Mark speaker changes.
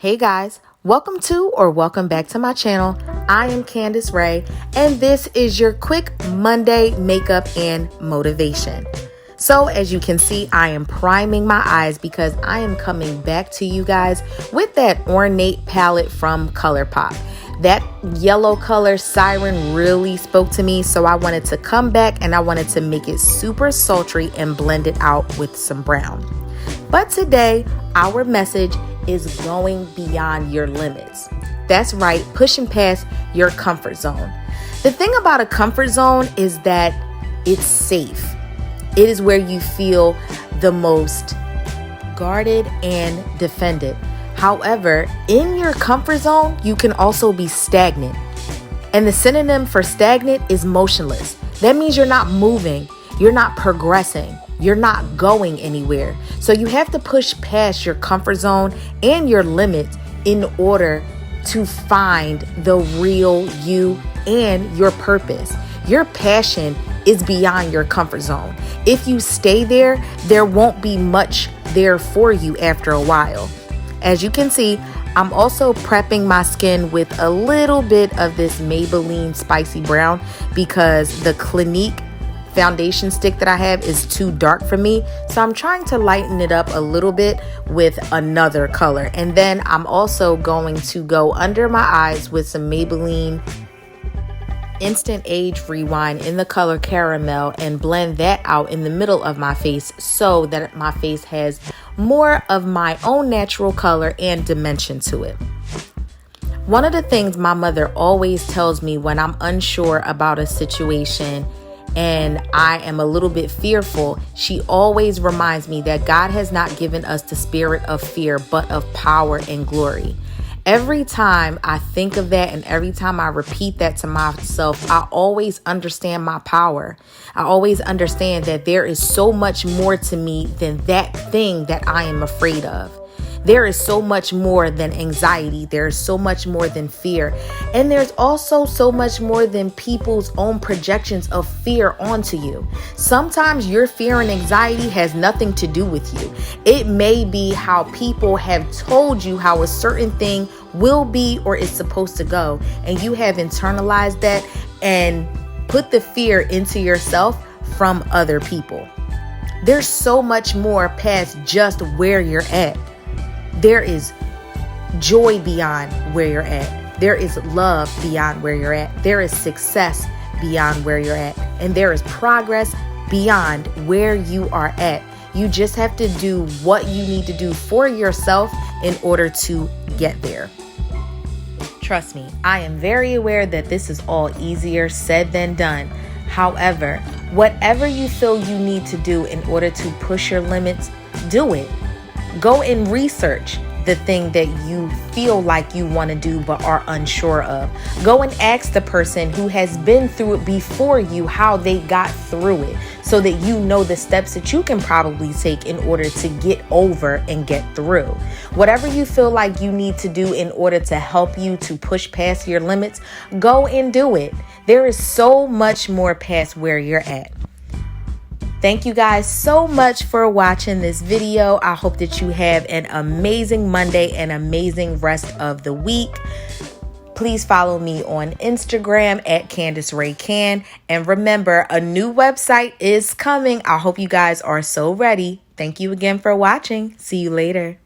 Speaker 1: Hey guys, welcome to or welcome back to my channel. I am Candace Ray, and this is your quick Monday makeup and motivation. So as you can see, I am priming my eyes because I am coming back to you guys with that Ornate palette from Colourpop. That yellow color Siren really spoke to me, so I wanted to come back and I wanted to make it super sultry and blend it out with some brown. But today, our message is going beyond your limits. That's right, pushing past your comfort zone. The thing about a comfort zone is that it's safe. It is where you feel the most guarded and defended. However, in your comfort zone, you can also be stagnant. And the synonym for stagnant is motionless. That means you're not moving, you're not progressing, you're not going anywhere. So you have to push past your comfort zone and your limits in order to find the real you and your purpose. Your passion is beyond your comfort zone. If you stay there, there won't be much there for you after a while. As you can see, I'm also prepping my skin with a little bit of this Maybelline Spicy Brown because the Clinique foundation stick that I have is too dark for me. So I'm trying to lighten it up a little bit with another color. And then I'm also going to go under my eyes with some Maybelline Instant Age Rewind in the color Caramel and blend that out in the middle of my face so that my face has more of my own natural color and dimension to it. One of the things my mother always tells me when I'm unsure about a situation and I am a little bit fearful, she always reminds me that God has not given us the spirit of fear, but of power and glory. Every time I think of that and every time I repeat that to myself, I always understand my power. I always understand that there is so much more to me than that thing that I am afraid of. There is so much more than anxiety. There is so much more than fear. And there's also so much more than people's own projections of fear onto you. Sometimes your fear and anxiety has nothing to do with you. It may be how people have told you how a certain thing will be or is supposed to go. And you have internalized that and put the fear into yourself from other people. There's so much more past just where you're at. There is joy beyond where you're at. There is love beyond where you're at. There is success beyond where you're at. And there is progress beyond where you are at. You just have to do what you need to do for yourself in order to get there. Trust me, I am very aware that this is all easier said than done. However, whatever you feel you need to do in order to push your limits, do it. Go and research the thing that you feel like you want to do but are unsure of. Go and ask the person who has been through it before you how they got through it so that you know the steps that you can probably take in order to get over and get through. Whatever you feel like you need to do in order to help you to push past your limits, go and do it. There is so much more past where you're at. Thank you guys so much for watching this video. I hope that you have an amazing Monday and amazing rest of the week. Please follow me on Instagram at Candace Ray Can. And remember, a new website is coming. I hope you guys are so ready. Thank you again for watching. See you later.